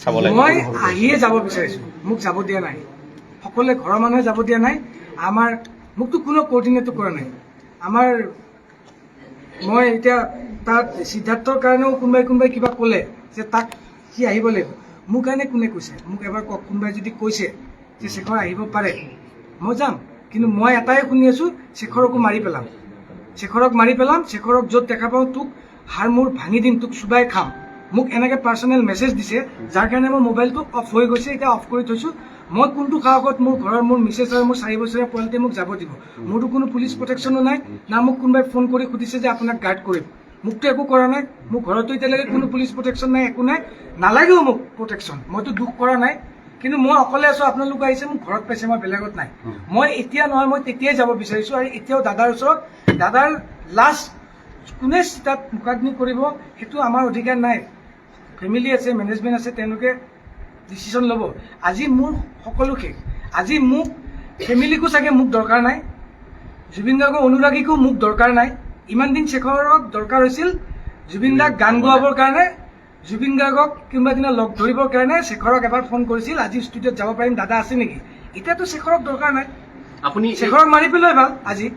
চাব লাগে মই আহিয়ে যাব বিচাৰিছো, মোক যাব দিয়া নাই, সকলোৱে ঘৰৰ মানুহে যাব দিয়া নাই, আমাৰ মোকতো কোনো কোঅৰ্ডিনেটো কৰা নাই। আমাৰ মই এতিয়া তাত সিদ্ধাৰ্থৰ কাৰণেও কোনোবাই কিবা ক'লে যে তাক সি আহিব লাগিব, মোৰ কাৰণে কোনে কৈছে? মোক এবাৰ কওক, কোনোবাই যদি কৈছে যে শেখৰ আহিব পাৰে মই যাম, কিন্তু মই এটাই শুনি আছো শেখৰকো মাৰি পেলাম, শেখৰক মাৰি পেলাম, শেখৰক য'ত দেখা পাওঁ তোক হাৰ মূৰ ভাঙি দিম, তোক চুবাই খাম। মোক এনেকৈ পাৰ্চনেল মেছেজ দিছে, যাৰ কাৰণে মোৰ মোবাইলটো অফ হৈ গৈছে, এতিয়া অফ কৰি থৈছোঁ। মই কোনটো সাহসত মোৰ ঘৰৰ মোৰ মিছেছ আৰু মোৰ 4 বছৰীয়া পোৱালিটোৱে মোক যাব দিব? মোৰতো কোনো পুলিচ প্ৰটেকশ্যনো নাই, না মোক কোনোবাই ফোন কৰি সুধিছে যে আপোনাক গাৰ্ড কৰিম, মোকতো একো কৰা নাই। মোৰ ঘৰতো এতিয়ালৈকে কোনো পুলিচ প্ৰটেকশ্যন নাই, একো নাই, নালাগেও মোক প্ৰটেকশ্যন, মইতো দুখ কৰা নাই। কিন্তু মই অকলে আছো, আপোনালোক আহিছে মোক ঘৰত পাইছে, মই বেলেগত নাই। মই এতিয়া নহয়, মই তেতিয়াই যাব বিচাৰিছো, আৰু এতিয়াও দাদাৰ ওচৰত, দাদাৰ লাষ্ট কোনে তাত মোকাগ্নি কৰিব সেইটো আমাৰ অধিকাৰ নাই। ফেমিলি আছে, মেনেজমেণ্ট আছে, তেওঁলোকে ডিচিশ্যন ল'ব। আজি মোৰ সকলো শেষ, আজি মোক ফেমিলিকো চাগে মোক দৰকাৰ নাই, জুবিন গাৰ্গৰ অনুৰাগীকো মোক দৰকাৰ নাই। ইমান দিন শেখৰক দৰকাৰ হৈছিল জুবিন দাক গান গোৱাবৰ কাৰণে, জুবিন গাৰ্গক কোনোবা দিনা লগ ধৰিবৰ কাৰণে শেখৰক এবাৰ ফোন কৰিছিল, আজি ষ্টুডিঅ'ত যাব পাৰিম দাদা আছে নেকি? এতিয়াতো শেখৰক দৰকাৰ নাই, আপুনি শেখৰক মাৰি পেলোৱাই ভাল আজি।